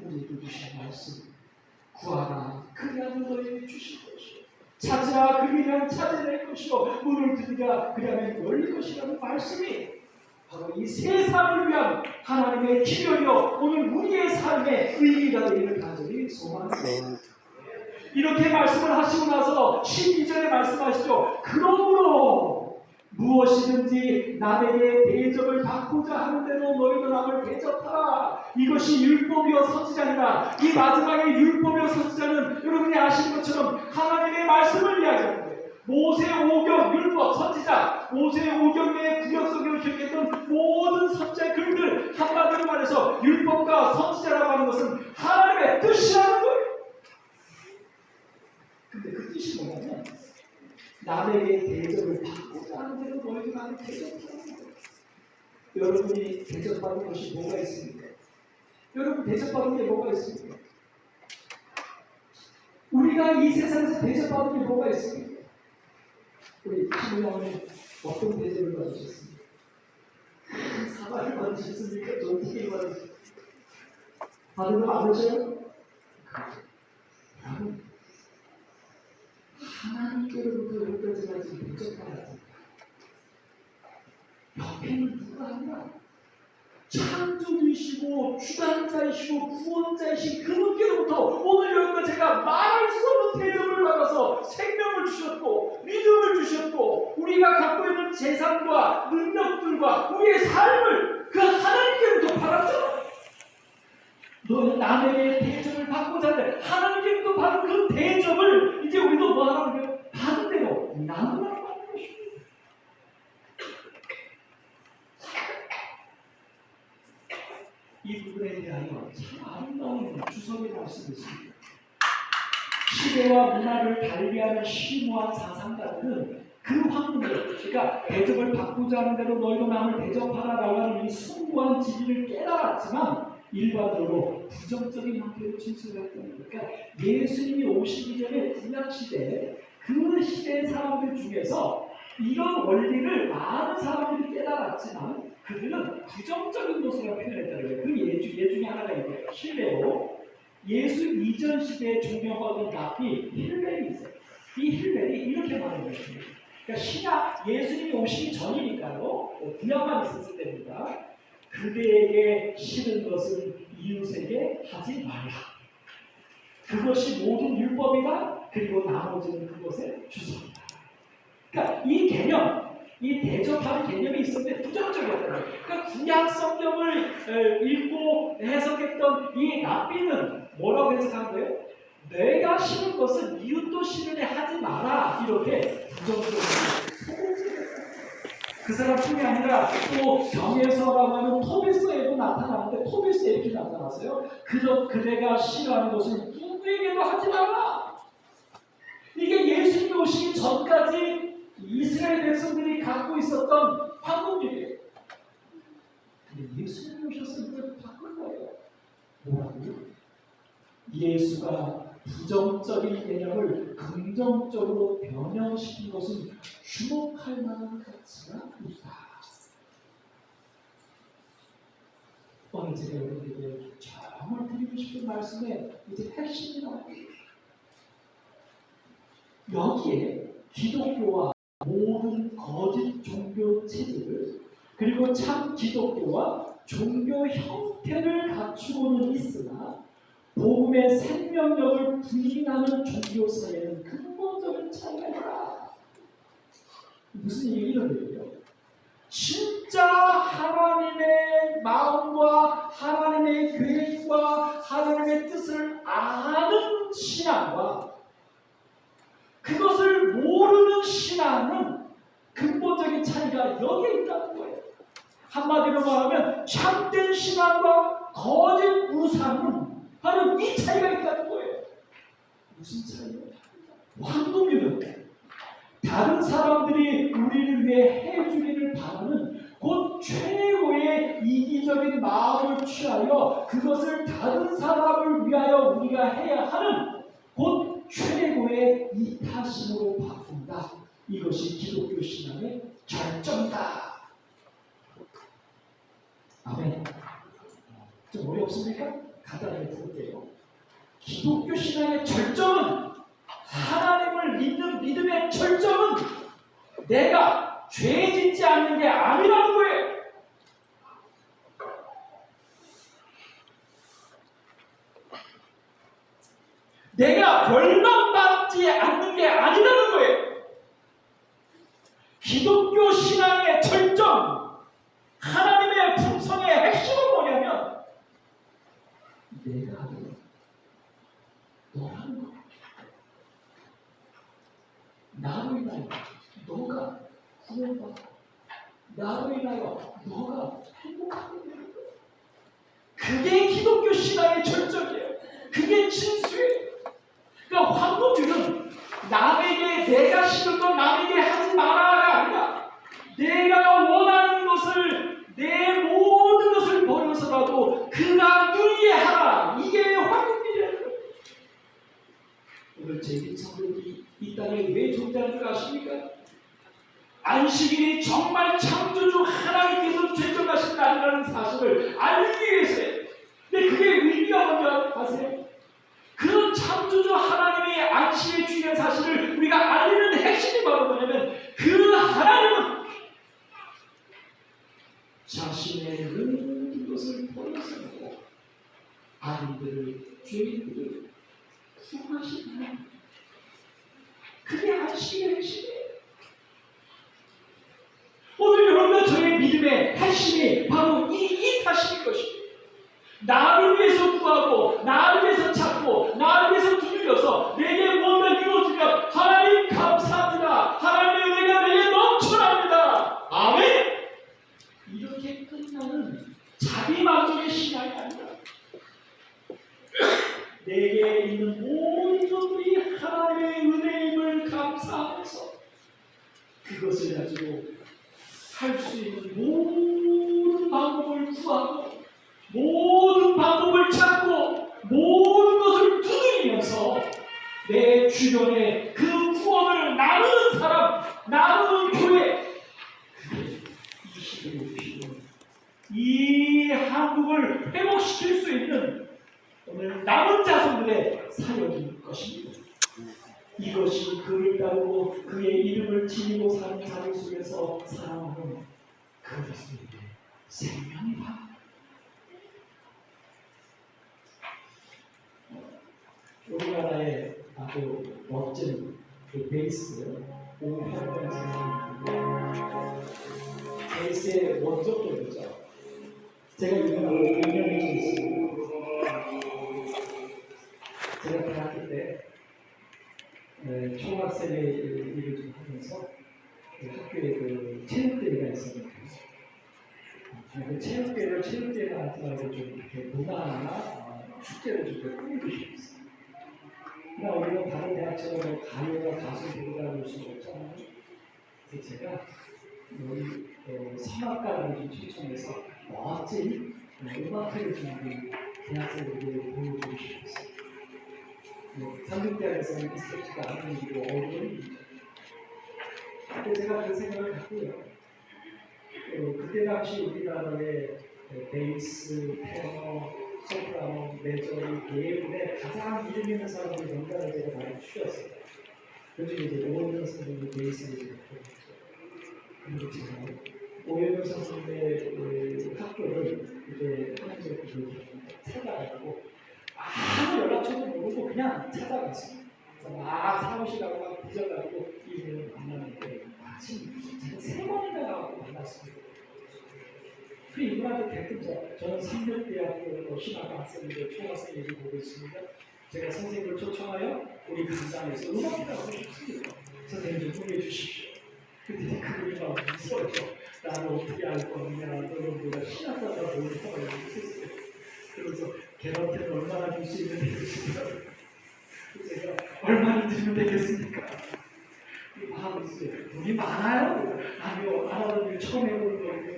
우리에게 주신 말씀, 구하라 그리하면 너희에게 주실 것이요 찾으라 그리하면 찾아낼 것이요 문을 두드리라 그리하면 열릴 것이라는 말씀이 바로 이 세상을 위한 하나님의 기별이요 오늘 우리의 삶의 의미가 되기를 간절히 소망합니다. 이렇게 말씀을 하시고 나서 12절에 말씀하시죠. 그러므로 무엇이든지 남에게 대접을 받고자 하는 대로 너희도 남을 대접하라. 이것이 율법이요 선지자니라. 이 마지막에 율법이요 선지자는 여러분이 아시는 것처럼 하나님의 말씀을 이야기하는데 모세 오경 율법 선지자 모세 오경의 구약 속에 기록했던 모든 선지자의 글들 한마디로 말해서 율법과 선지자라고 하는 것은 하나님의 뜻이라는 거예요. 근데 그 뜻이 뭐냐면 남에게 대접을 받고자 하는 대로 너희도 나를 대접하는 거예요. 여러분이 대접받는 것이 뭐가 있습니까? 여러분 대접받는 게 뭐가 있습니까? 우리가 이 세상에서 대접받는 게 뭐가 있습니까? 우리 신부님은 어떤 대접을 받으셨습니까? 사과를 받으셨습니까? 존티를 받으셨습니까? 받으면 안 되셔요? 하나님께로부터 여기까지가 지금 대접받았습니다. 옆에는 누가 아니라 창조주이시고 주관자이시고 구원자이신 그분께로부터 오늘 여기까지 제가 말할 수 없는 대접을 받아서 생명을 주셨고 믿음을 주셨고 우리가 갖고 있는 재산과 능력들과 우리의 삶을 그 하나님께로부터 받았죠. 너는 남에게 대접을 받고자 하는데 하나님께로부터 받은 그 대접을 이제 우리도 뭐 하는 거예요? 받은 대로 나누라고 하는 것입니다. 이 부분에 대하여 참 아름다운 주석의 말씀이 있습니다. 시대와 문화를 달리하는 심오한 사상가들은 그 확률을 그러니까 대접을 받고자 하는 대로 너희도 남을 대접하라라고 하는 이 숭고한 진리를 깨달았지만 일반적으로 부정적인 형태로 진술했던 거예요. 그러니까 예수님이 오시기 전에 구약시대에 그 시대 사람들 중에서 이런 원리를 많은 사람들이 깨달았지만 그들은 부정적인 모습으로 표현했다는 거예요. 그 예 중에 하나가 있어요. 실례로 예수 이전 시대에 존경받은 랍비 힐벨이 있어요. 이 힐벨이 이렇게 말하는 거예요. 그러니까 신약 예수님이 오시기 전이니까요. 구약만 있었을 때입니다. 그대에게 싫은 것은 이웃에게 하지 말라. 그것이 모든 율법이다. 그리고 나머지는 그것에 주소이다. 그러니까 이 개념, 이 대접하는 개념이 있었는데 부정적이었다는 거예요. 그러니까 구약 성경을 읽고 해석했던 이 랍비는 뭐라고 해석한 거예요? 내가 싫은 것은 이웃도 싫으니 하지 마라. 이렇게 부정적으로 그 사람뿐이 아니라 또 병에서라고 하는 토비스에도 나타나는데 토비스에 이렇게 나타났어요. 그대가 싫어하는 것을 누구에게도 하지 마라. 이게 예수님이 오시기 전까지 이스라엘 백성들이 갖고 있었던 황금률이에요. 근데 예수님이 오셨으니까 바꾼 거예요. 뭐라고요? 예수가 부정적인 개념을 긍정적으로 변형시킨 것은 주목할 만한 가치가 있다. 오늘 제가 여러분에게 정말 드리고 싶은 말씀의 이제 핵심이 나옵니다. 여기에 기독교와 모든 거짓 종교 체제를 그리고 참 기독교와 종교 형태를 갖추고는 있으나 복음의 생명력을 부인하는 종교 사회는 근본적인 차이가 있다. 무슨 얘기를 해요? 진짜 하나님의 마음과 하나님의 계획과 하나님의 뜻을 아는 신앙과 그것을 모르는 신앙은 근본적인 차이가 여기에 있다는 거예요. 한마디로 말하면 참된 신앙과 거짓 우상은 바로 이 차이가 있다는 거예요. 무슨 차이예요? 황금률은 다른 사람들이 우리를 위해 해주기를 바라는 곧 최고의 이기적인 마음을 취하여 그것을 다른 사람을 위하여 우리가 해야 하는 곧 최고의 이타심으로 바꾼다. 이것이 기독교 신앙의 절정이다. 아멘. 좀 어렵습니까? 간단하게 볼게요. 기독교 신앙의 절정은, 하나님을 믿는 믿음의 절정은 내가 죄 짓지 않는 게 아니라는 거예요. 내가 멸망받지 않는 게 아니라는 거예요. 기독교 신앙의 절정, 하나님의 품성의 핵심은 뭐냐면 내가 아니라 너라는 거예요. 나로 인하여 너가 구원받고, 나로 인하여 너가 행복하게 되는 거예요. 그게 기독교 신앙의 절정이에요. 그게 진수예요. 그러니까 황금률은 남에게 내가 싫은 건 남에게 하지 마라가 아니라 내가 원하는 것을, 내 모든 것을 버려서라도 그가 누리게 하라. 이게 황금률이라는 거예요. 오늘 제기 성경이 이 땅에 왜 존재하는 줄 아십니까? 안식일이 정말 창조주 하나님께서 제정하신 날이라는 사실을 알기 위해서예요. 근데 그게 의미가 뭔지 아세요? 그 창조주 하나님의 안식의 주인의 사실을 우리가 알리는 핵심이 바로 뭐냐면 그 하나님은 자신의 모든 것을 버려서고 아이들을, 죄인들을 구하신 하나님. 그게 안식의 핵심이에요. 오늘 여러분과 저의 믿음의 핵심이 바로 이 탓일 것입니다. 나를 위해서 구하고, 나를 위해서 찾고, 나를 위해서 두드려서 내게 뭔가 이루어지면 하나님 감사합니다. 하나님의 은혜가 내게 넘쳐납니다. 아멘. 이렇게 끝나는 자기만족의 신앙이 아니라 내게 있는 모든 것들이 하나님의 은혜임을 감사하면서 그것을 가지고 할 수 있는 모든 방법을 구하고, 모든 방법을 찾고, 모든 것을 두드리면서 내 주변에 그 구원을 나누는 사람, 나누는 교회, 이 시대의 필요한, 이 한국을 회복시킬 수 있는 오늘 남은 자손들의 사역일 것입니다. 이것이 그를 따르고 그의 이름을 지니고 사는 자들 속에서 살아가는 그리스도의 생명이다. 우리나라의 아주 멋진 그 베이스 오평원 선생님, 베이스의 원조격이죠. 제가 이거 5년이 좀 있습니다. 제가 대학교 때 초등학생의 일을 좀 하면서 그 학교에 그 체육대회가 있었는데 그 체육대회를 체육대회가 하지 말고 좀 이렇게 문화나 축제를 좀 꾸미고 싶었어요. 그러나 우리가 다른 대학처럼 가요나 가수 배우가 올 수는 없잖아요. 그래서 제가 우리 성악가를 좀 초청해서 멋진 음악회를 좀 대학생들에게 보여주고 싶었어요. 상륙대학에서는 있었지가 않은 일이고 어려운 근데 제가 그 생각을 갖고요. 그때 당시 우리나라의 베이스, 테너, 소프라노, 메조리, 예술에 가장 이름 있는 사람들이 명단을 제가 많이 추렸어요. 그중에 이제 오연영 선생님이 베이스를 지냈고, 그리고 제가 오연영 선생님의 학교를 이제 한국에서 찾아가지고 아무 연락처도 모르고 그냥 찾아갔어요. 그래서 막 사무실하고 막 뒤져가지고 이분을 만났는데 마침 제가 3번이나 가고 만났습니다. 그 이분한테 대뜸 저는 상륙대학교 신학과 학생인데 총학생 얘기 보고 있습니다. 제가 선생님을 초청하여 우리 강당에서 음악회를 하고 싶습니다. 선생님 좀 후회해 주십시오. 그때 그분이 막 무서워서 나를 어떻게 알 거냐, 너는 내가 신학과라고 모르겠다고 했어요. 그래서 걔한테는 얼마나 줄 수 있는 되겠습니까? 제가 얼마나 드리면 되겠습니까? 하고 있어요. 돈이 많아요? 아니요, 알아보는 일 처음 해보는 거예요.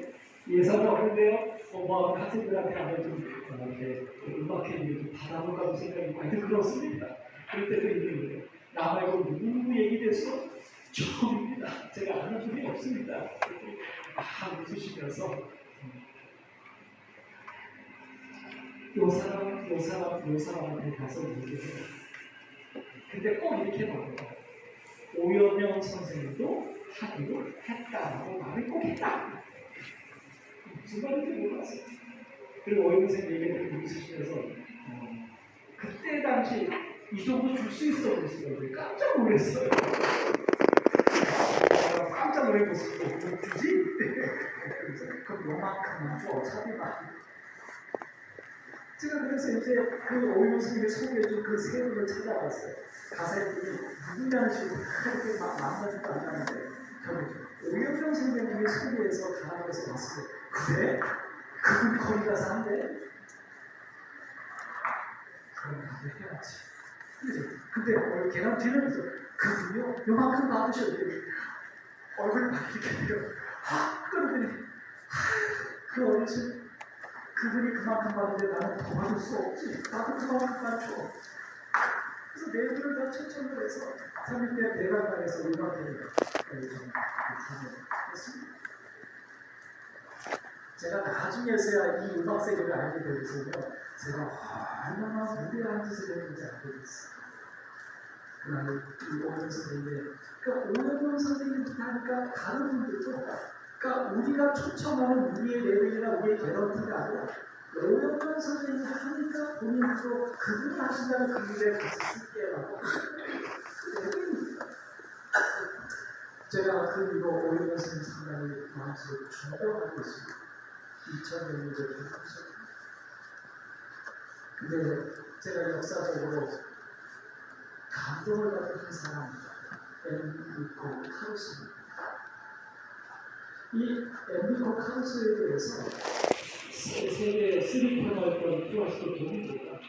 예산이 없는데요. 뭐 학생들한테 아마 좀 이렇게 음악회 좀 받아볼까 하는 생각이 많이 들었습니다. 그럴 때도 있는데 나 말고 누구 얘기돼서 처음입니다. 제가 아는 분이 없습니다. 웃으시면서 요 사람한테 가서 얘기해요. 근데 꼭 이렇게 말해요. 오연영 선생님도 하기로 했다라고 말을 꼭 했다. 무슨 말인지 몰랐어요. 그리고 오연영 선생님 얘기를 들으시면서 그때 당시 이 정도 줄 수 있어 그러시더라고요. 깜짝 놀랐어요. 깜짝 놀랐어요. 굳이? 그럼 요만큼만 줘. 차비만. 제가 그래서 이제 그 오연영 선생님이 소개해준 그 세 분을 찾아봤어요. 가사에 누구냐는 식으로 그렇게 막 만나지도 않았는데 저는 오연영 선생님이 소개해서 가나에서 왔을 때 그래? 그분 거기 가서 한대? 그럼 나도 해야지. 근데 걔랑 뒤면서 그분요 요만큼 받으셔도 돼요. 얼굴이 막 이렇게 돼요. 그러더니 그 어르신 그분이 그만큼 받는데 나는 더 받을 수 없지. 나도 그만큼만 줘. 그래서 네 분을 다 초청을 해서 3일째 대관당에서 음악회를 했습니다. 제가 나중에서야 이 음악 세계를 알게 되면서요, 제가 얼마나 무대한 짓을 했는지 알게 됐어요. 그날 이 오연영 선생님, 그러니까 오연영 선생님부터 하니까 다른 분들도, 그러니까 우리가 초청하는 우리의 레벨이나 우리의 개런티가 아니라 오연영 선생님이 하니까 본인도 그분이 하신다는 그 일에 같이 쓸게라고 제가 그 이거 오연영 선생님 상당히 마음속에 존경하고 있습니다. 2000년도에 하셨습니다. 근데 제가 역사적으로 감동을 받은 한 사람입니다. 엔리코 카루소입니다. 이 엔리코 카루소에 대해서 세계 3패널권 플러스 동의입니다.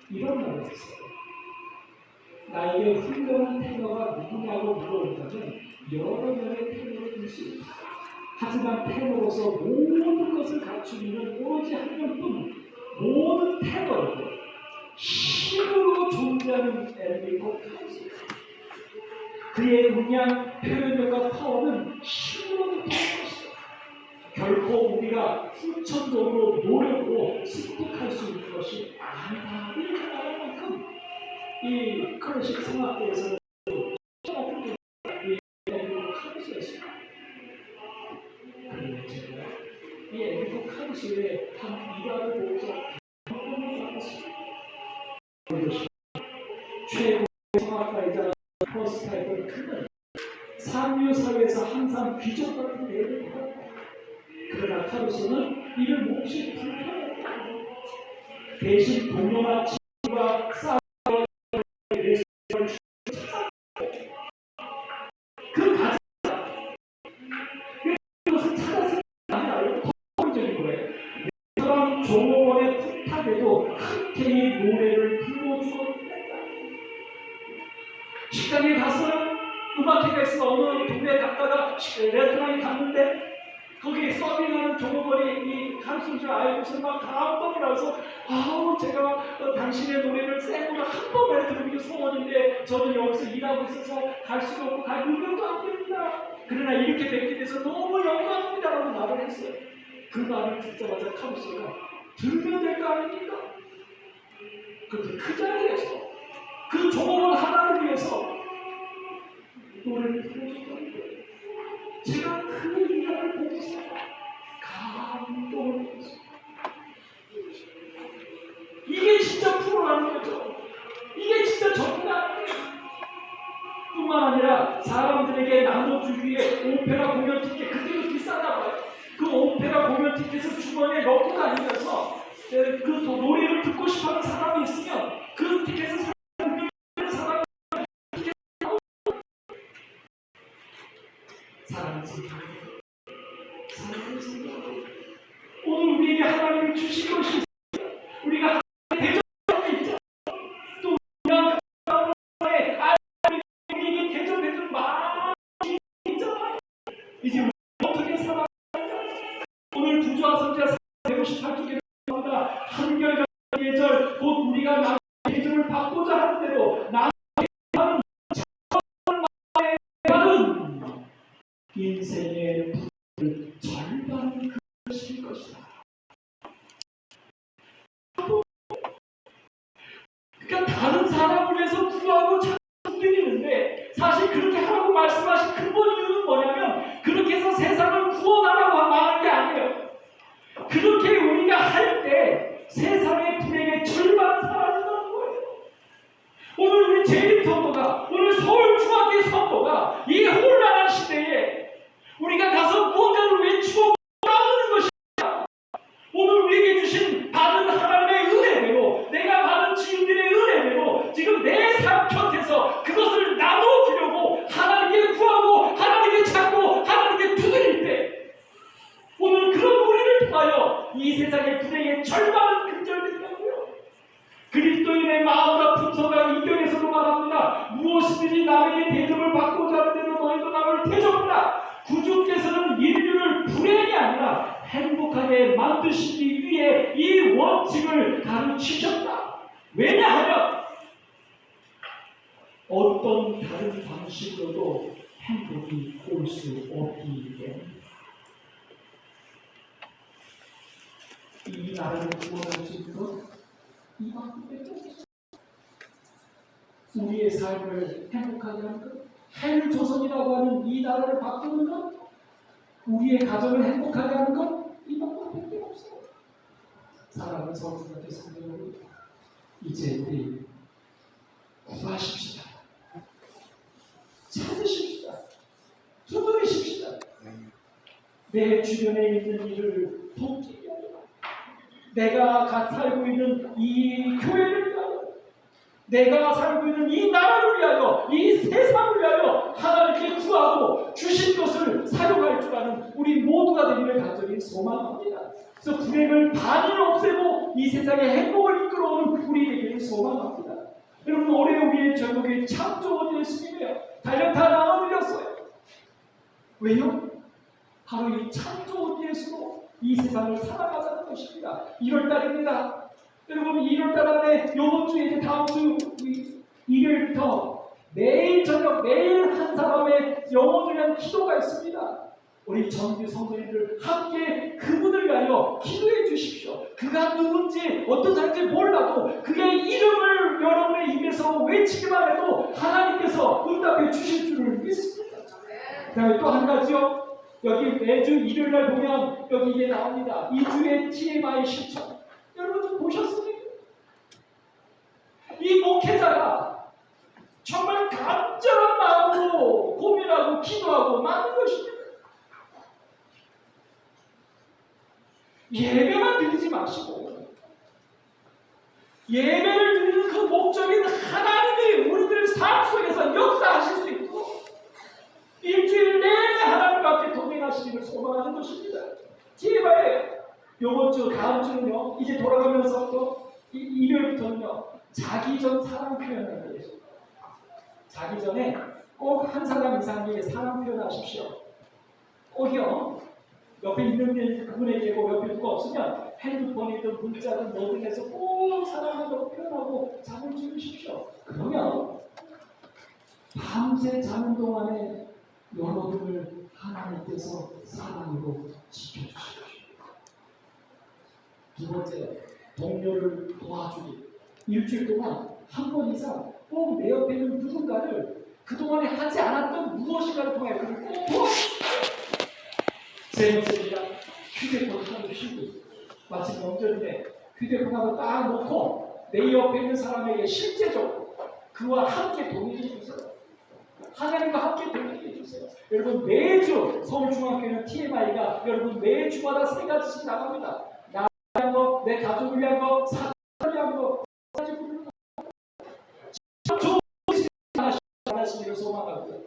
이런 말을 했어요. 나에게 훌륭한 테너가 누구냐고 물어본다면 여러 명의 테너를 들 수 있다. 하지만 테너로서 모든 것을 갖춘 이는 오로지 한 명뿐 모든 테너를 힘으로 존재하는 엔리코 카루소. 그의 음량, 표현력과 파워는 힘으로 느끼는 것이다. 결코 우리가 후천적으로 노력으로 습득할 수 있는 것이 아니다. 이렇게 말할 만큼 이 클래식 성악계에서는 이 엔리코 카루소였습니다. 그리고 제가 이 엔리코 카루소의 한 일화를 보고서 감동을 받았습니다. 최고의 성악가이자 포스타이던 그는 상류 사회에서 항상 귀족 같은 대우를 받았다. 그러나 카루소는 이를 몹시 불편했다. 대신 동료나 친구가 싸움을 그 가장 그것을 찾았을 때 아니라 더 적인 거예요. 이 사람 종업원의 부탁에도 흔쾌히 노래를 불러주고 식당에 갔어요. 음악회가 있어 어느 동네 갔다가 레스토랑에 갔는데 거기 서빙하는 종업원이 이 카루소인 줄 알고서 막 감동이 나서 아우 제가 당신의 노래를 생으로 한 번만 들으는 게 소원인데 저는 여기서 일하고 있어서 갈 수가 없고 갈 능력도 안 됩니다. 그러나 이렇게 뵙게 돼서 너무 영광입니다라고 말을 했어요. 그 말을 듣자마자 카루소가 들으면 될 거 아닙니까? 그런데 그 자리에서 그 종업원 하나를 위해서 노래를 불러줬다는 거예요. 제가 그 일화를 보고서 감동을 받았습니다. 이게 진짜 프로라는 거죠. 이게 진짜 정답이에요. 뿐만 아니라 사람들에게 나눠주기 위해 오페라 공연 티켓 그때도 비싸나 봐요. 그 오페라 공연 티켓을 주머니에 넣고 다니면서 그 노래를 듣고 싶어하는 사람이 있으면 그 티켓을 사는 사람이 사랑을 생각하고 오늘 우리에게 하나님이 주신 것이 있어요. 우리가 하나님의 대접이 있죠. 또 우리가 우리에게 대접해준 많이 있잖아요. 이제 어떻게 살아야 오늘 부조와 성자 되고 그러니까 다른 사람을 위해서 구하고 드리는데, 사실 그렇게 하라고 말씀하신 근본 이유는 뭐냐면, 그렇게 해서 세상을 구원하라고 말하는 게 아니에요. 그렇게 우리가 할 때 세상의 불행의 절반은 사라진다는 거예요. 오늘 우리 재림 성도가, 오늘 서울중앙교회 성도가 이 혼란한 시대에 우리가 가서 무언가를 외치고 나오는 것입니다. 오늘 우리에게 주신 받은 하나님의 은혜대로, 내가 받은 지인들의 은혜대로 지금 내 삶 곁에서 그것을 나눠주려고 하나님께 구하고 하나님께 찾고 하나님께 두드릴 때, 오늘 그런 우리를 통하여 이 세상의 불행의 절반은 근절된다고요. 그리스도인의 마음과 품성과 이경에서도 말합니다. 무엇이든지 남에게 대접을 받고자 하는 대로 너희도 남을 대접하라. 구주께서는 인류를 불행이 아니라 행복하게 만드시기 위해 이 원칙을 가르치셨다. 왜냐하면 어떤 다른 방식으로도 행복이 올 수 없기 때문에. 이 나라를 구원할 수 있는 것, 이만큼밖에 없어. 우리의 삶을 행복하게 하는 것, 헬조선이라고 하는 이 나라를 바꾸는 것, 우리의 가정을 행복하게 하는 것, 이만큼밖에 없어. 사랑하는 성도님들, 성도님, 이제 우리 구하십시다. 찾으십시다. 두드리십시다. 내 주변에 있는 일을 돕기 위하여, 내가 살고 있는 이 교회를 위하여, 내가 살고 있는 이 나라를 위하여, 이 세상을 위하여 하나님께 구하고 주신 것을 사용할 줄 아는 우리 모두가 되기를 간절히 소망합니다. 그래서 불행을 반을 없애고 이 세상의 행복을 이끌어오는 우리 되기를 소망합니다. 여러분, 올해 우리의 제목이 참 좋은 예수님이에요. 달력 다 나눠드렸어요. 왜요? 바로 이 참 좋은 예수로 이 세상을 살아가자는 것입니다. 1월달입니다. 여러분, 1월달 안에 이번 주에 이제 다음 주 일요일부터 매일 저녁, 매일 한 사람의 영혼을 위한 기도가 있습니다. 우리 정규 성도님들 함께 그분을 위하여 기도해 주십시오. 그가 누군지 어떤 사람인지 몰라도 그의 이름을 여러분의 입에서 외치기만 해도 하나님께서 응답해 주실 줄을 믿습니다. 그 다음에 또 한 가지요. 여기 매주 일요일날 보면 여기 이게 나옵니다. 2주의 TMI 실천. 여러분 좀 보셨습니까? 이 목회자가 정말 간절한 마음으로 고민하고 기도하고 만든 것입니다. 예배만 드리지 마시고, 예배를 드리는 그 목적인 하나님이 우리들 삶 속에서 역사하실 수 있고 일주일 내내 하나님과 함께 동행하시기를 소망하는 것입니다. TMI 요번 주, 다음 주는요, 이제 돌아가면서 또 일요일부터는요, 자기 전 사랑 표현을 하게 되죠. 자기 전에 꼭 한 사람 이상에게 사랑 표현하십시오. 꼭이요. 옆에 있는 그분에게고 옆에 누가 없으면 핸드폰이든 문자든 뭐든 해서 꼭 사랑한다고 표현하고 잠을 주무십시오. 그러면 밤새 자는 동안에 여러분을 하나님께서 사랑으로 지켜주십시오. 두 번째, 동료를 도와주기. 일주일 동안 한 번 이상 꼭 내 옆에 있는 누군가를 그동안에 하지 않았던 무엇인가를 통해 그를 꼭 도와주십시오. 세 번째입니다. 휴대폰 하루 쉬고, 마치 명절인데 휴대폰 하나 딱 놓고 내 옆에 있는 사람에게 실제적으로 그와 함께 동행해 주세요. 하나님과 함께 동행해 주세요. 여러분, 매주 서울중앙교회는 TMI가 여러분 매주마다 3가지씩 나갑니다. 나를 위한 거, 내 가족을 위한 거, 사람을 위한 거, 좋은 하나님을 소망하고요.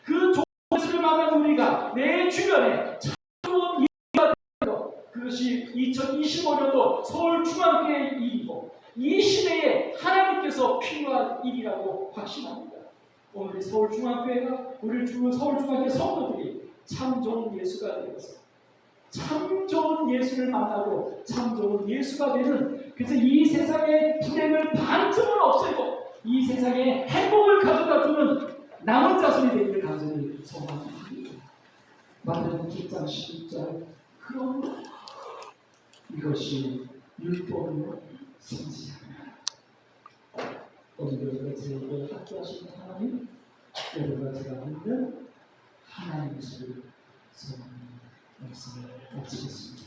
그 좋은 것을 만난 우리가 내 주변에 좋은 일이 되는 것, 그것이 2025년도 서울중앙교회의 일이고 이 시대에 하나님께서 필요한 일이라고 확신합니다. 오늘 서울중앙교회가 우리 서울중앙교회 성도들이 참 좋은 예수가 되어서 참 좋은 예수를 만나고 참 좋은 예수가 되는, 그래서 이 세상의 불행을 반쯤은 없애고 이 세상에 행복을 가져다주는 남은 자손이 되기를 간절히 소망합니다. 마태복음 7장 11절, 그럼 이것이 율법으로 성취하라. 오늘도 제게 함께하시는 하나님, 여러분과 제가 믿는 하나님이시길 소원하는 말씀을 마치겠습니다.